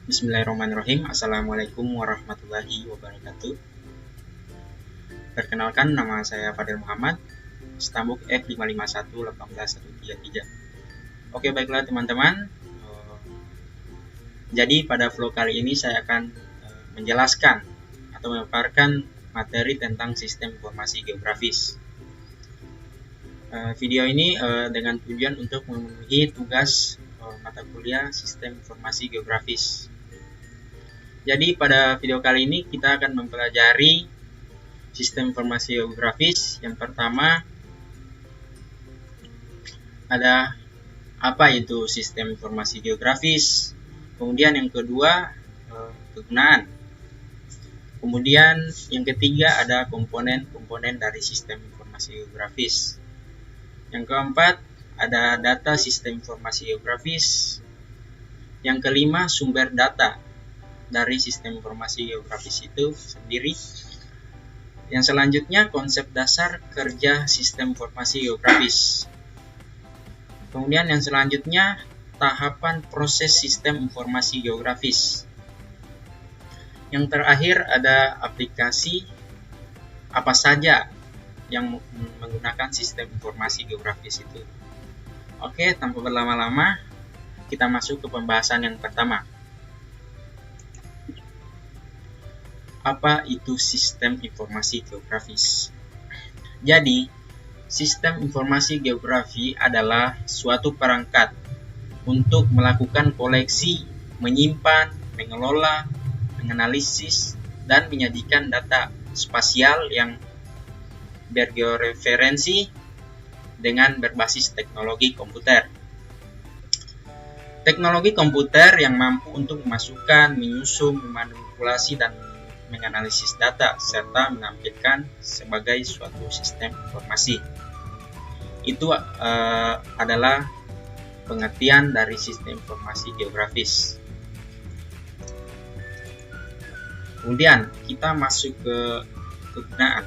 Bismillahirrahmanirrahim. Assalamualaikum warahmatullahi wabarakatuh. Perkenalkan, nama saya Fadil Muhammad, Stambuk F55118133. Oke, baiklah teman-teman. Jadi pada vlog kali ini saya akan menjelaskan atau memaparkan materi tentang sistem informasi geografis. Video ini dengan tujuan untuk memenuhi tugas mata kuliah Sistem Informasi Geografis. Jadi pada video kali ini kita akan mempelajari Sistem Informasi Geografis. Yang pertama ada apa itu Sistem Informasi Geografis. Kemudian yang kedua kegunaan. Kemudian yang ketiga ada komponen-komponen dari Sistem Informasi Geografis. Yang keempat ada data sistem informasi geografis. Yang kelima sumber data dari sistem informasi geografis itu sendiri. Yang selanjutnya konsep dasar kerja sistem informasi geografis. Kemudian yang selanjutnya tahapan proses sistem informasi geografis. Yang terakhir ada aplikasi apa saja yang menggunakan sistem informasi geografis itu. Oke, tanpa berlama-lama, kita masuk ke pembahasan yang pertama. Apa itu sistem informasi geografis? Jadi, sistem informasi geografi adalah suatu perangkat untuk melakukan koleksi, menyimpan, mengelola, menganalisis, dan menyajikan data spasial yang bergeoreferensi dengan berbasis teknologi komputer. Teknologi komputer yang mampu untuk memasukkan, menyusun, memanipulasi, dan menganalisis data, serta menampilkan sebagai suatu sistem informasi. Itu adalah pengertian dari sistem informasi geografis. Kemudian kita masuk ke kegunaan.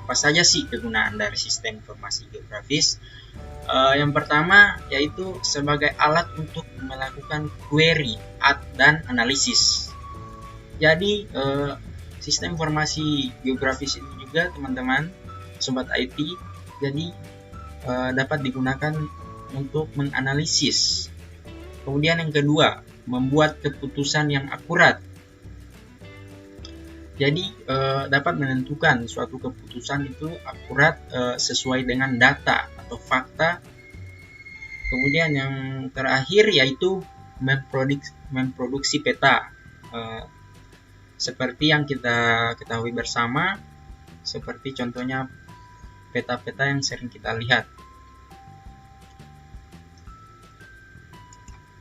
Apa saja sih kegunaan dari sistem informasi geografis? Yang pertama yaitu sebagai alat untuk melakukan query dan analisis. Jadi sistem informasi geografis ini juga teman-teman sobat IT jadi dapat digunakan untuk menganalisis. Kemudian yang kedua, membuat keputusan yang akurat. Jadi dapat menentukan suatu keputusan itu akurat sesuai dengan data atau fakta. Kemudian yang terakhir yaitu memproduksi peta. Seperti yang kita ketahui bersama, seperti contohnya peta-peta yang sering kita lihat.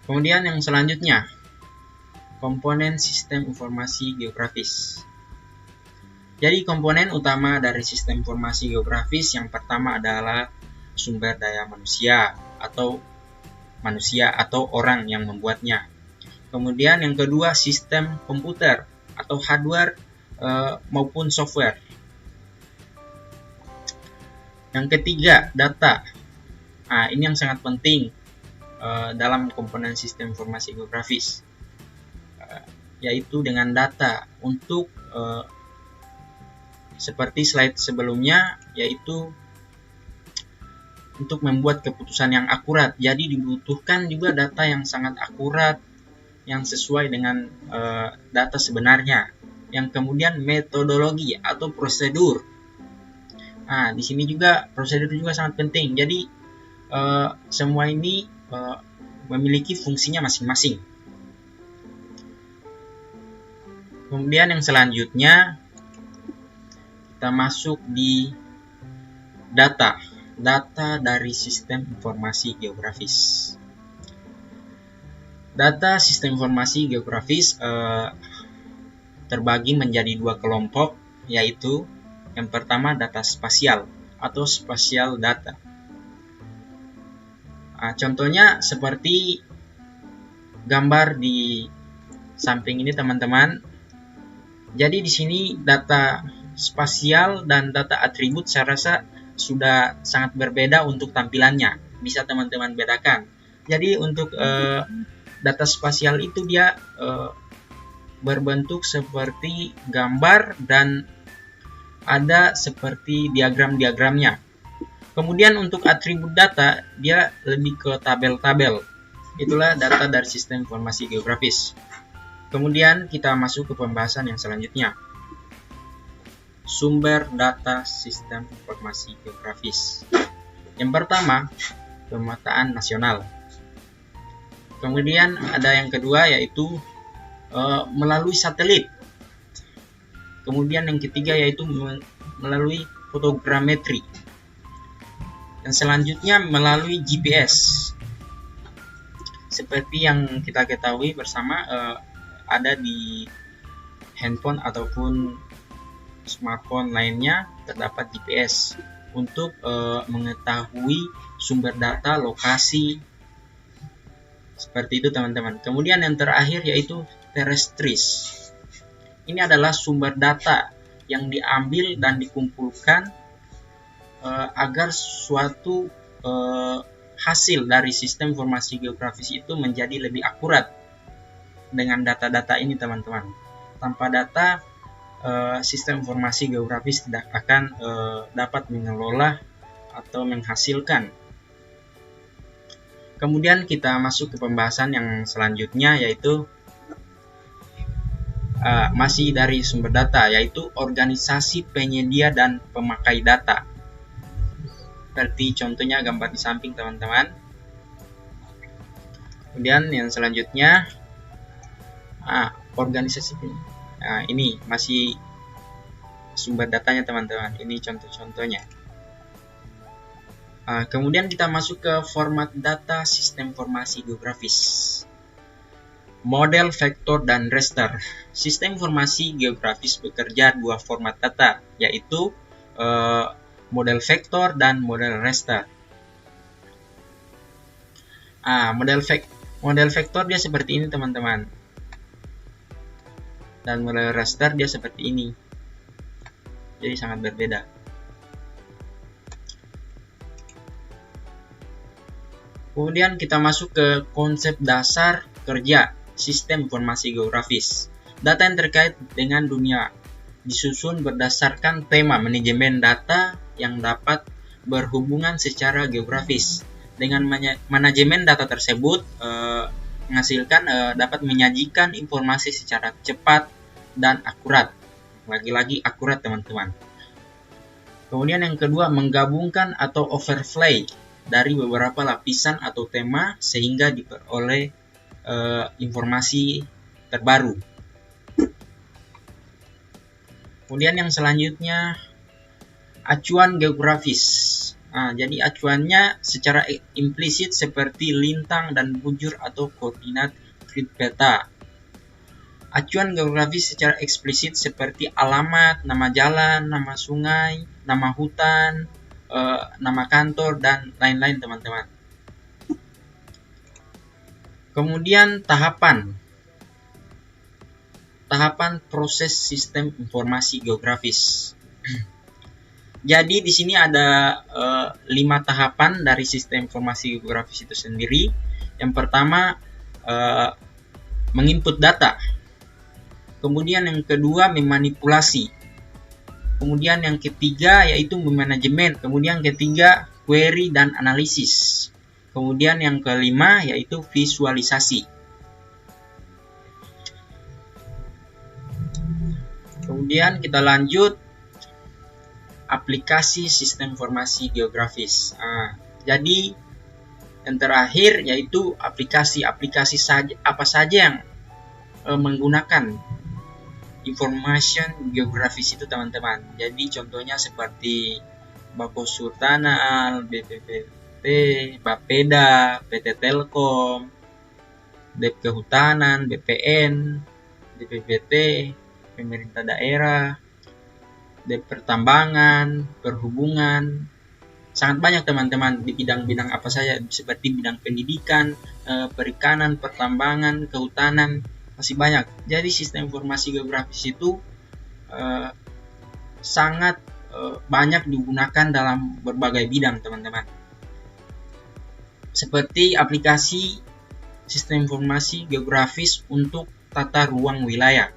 Kemudian yang selanjutnya, komponen sistem informasi geografis. Jadi komponen utama dari sistem informasi geografis yang pertama adalah sumber daya manusia atau orang yang membuatnya. Kemudian yang kedua sistem komputer atau hardware maupun software. Yang ketiga data. Ini yang sangat penting dalam komponen sistem informasi geografis, yaitu dengan data untuk seperti slide sebelumnya, yaitu untuk membuat keputusan yang akurat. Jadi dibutuhkan juga data yang sangat akurat, yang sesuai dengan data sebenarnya. Yang kemudian metodologi atau prosedur. Di sini juga prosedur juga sangat penting. Jadi semua ini memiliki fungsinya masing-masing. Kemudian yang selanjutnya kita masuk di data dari sistem informasi geografis. Data sistem informasi geografis terbagi menjadi dua kelompok, yaitu yang pertama data spasial atau spatial data. Contohnya seperti gambar di samping ini teman-teman. Jadi di sini data spasial dan data atribut saya rasa sudah sangat berbeda untuk tampilannya. Bisa teman-teman bedakan. Jadi untuk Data spasial itu dia berbentuk seperti gambar dan ada seperti diagram-diagramnya. Kemudian untuk atribut data, dia lebih ke tabel-tabel. Itulah data dari sistem informasi geografis. Kemudian kita masuk ke pembahasan yang selanjutnya. Sumber data sistem informasi geografis. Yang pertama, pemetaan nasional. Kemudian ada yang kedua yaitu melalui satelit. Kemudian yang ketiga yaitu melalui fotogrametri. Dan selanjutnya melalui GPS. Seperti yang kita ketahui bersama ada di handphone ataupun smartphone lainnya terdapat GPS untuk mengetahui sumber data, lokasi. Seperti itu teman-teman. Kemudian yang terakhir yaitu terrestris. Ini adalah sumber data yang diambil dan dikumpulkan agar suatu hasil dari sistem informasi geografis itu menjadi lebih akurat dengan data-data ini teman-teman. Tanpa data, sistem informasi geografis tidak akan dapat mengelola atau menghasilkan. Kemudian kita masuk ke pembahasan yang selanjutnya yaitu masih dari sumber data, yaitu organisasi penyedia dan pemakai data. Seperti contohnya gambar di samping teman-teman. Kemudian yang selanjutnya organisasi ini masih sumber datanya teman-teman. Ini contoh-contohnya. Kemudian kita masuk ke format data sistem informasi geografis. Model, vektor, dan raster. Sistem informasi geografis bekerja dua format data, yaitu model vektor dan model raster. Model vektor dia seperti ini teman-teman, dan model raster dia seperti ini. Jadi sangat berbeda. Kemudian kita masuk ke konsep dasar kerja sistem informasi geografis. Data yang terkait dengan dunia disusun berdasarkan tema manajemen data yang dapat berhubungan secara geografis. Dengan manajemen data tersebut menghasilkan dapat menyajikan informasi secara cepat dan akurat. Lagi-lagi akurat teman-teman. Kemudian yang kedua, menggabungkan atau overlay dari beberapa lapisan atau tema sehingga diperoleh informasi terbaru. Kemudian yang selanjutnya, acuan geografis. Jadi acuannya secara implisit seperti lintang dan bujur atau koordinat grid peta. Acuan geografis secara eksplisit seperti alamat, nama jalan, nama sungai, nama hutan, nama kantor, dan lain-lain teman-teman. Kemudian tahapan proses sistem informasi geografis. Jadi di sini ada 5 tahapan dari sistem informasi geografis itu sendiri. Yang pertama menginput data. Kemudian yang kedua memanipulasi. Kemudian yang ketiga yaitu memanajemen. Kemudian yang ketiga query dan analisis. Kemudian yang kelima yaitu visualisasi. Kemudian kita lanjut aplikasi sistem informasi geografis. Jadi yang terakhir yaitu aplikasi saja, apa saja yang menggunakan information geografis itu teman-teman. Jadi contohnya seperti Bako Sultanal, BPPT, Bapeda, PT Telkom, DEP Kehutanan, BPN, DPPT, pemerintah daerah, DEP Pertambangan, Perhubungan. Sangat banyak teman-teman di bidang-bidang apa saja, seperti bidang pendidikan, perikanan, pertambangan, kehutanan, masih banyak. Jadi sistem informasi geografis itu sangat banyak digunakan dalam berbagai bidang teman-teman. Seperti aplikasi sistem informasi geografis untuk tata ruang wilayah.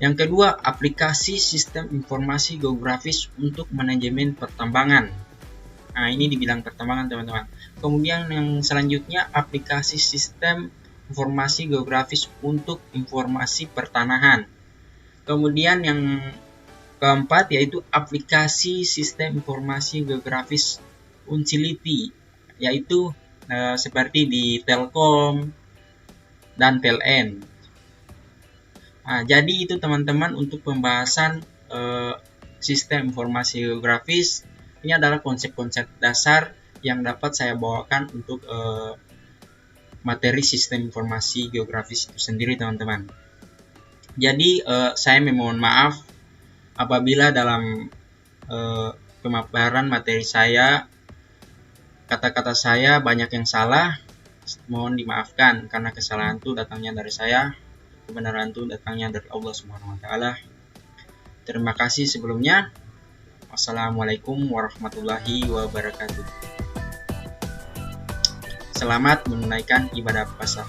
Yang kedua, aplikasi sistem informasi geografis untuk manajemen pertambangan. Nah, ini di bidang pertambangan, teman-teman. Kemudian yang selanjutnya, aplikasi sistem informasi geografis untuk informasi pertanahan. Kemudian yang keempat yaitu aplikasi sistem informasi geografis utility, yaitu seperti di Telkom dan PLN. Nah, jadi itu teman-teman untuk pembahasan sistem informasi geografis. Ini adalah konsep-konsep dasar yang dapat saya bawakan untuk materi sistem informasi geografis itu sendiri, teman-teman. Jadi saya memohon maaf apabila dalam pemaparan materi saya kata-kata saya banyak yang salah. Mohon dimaafkan karena kesalahan itu datangnya dari saya. Kebenaran itu datangnya dari Allah Subhanahu wa taala. Terima kasih sebelumnya. Wassalamualaikum warahmatullahi wabarakatuh. Selamat menunaikan ibadah puasa.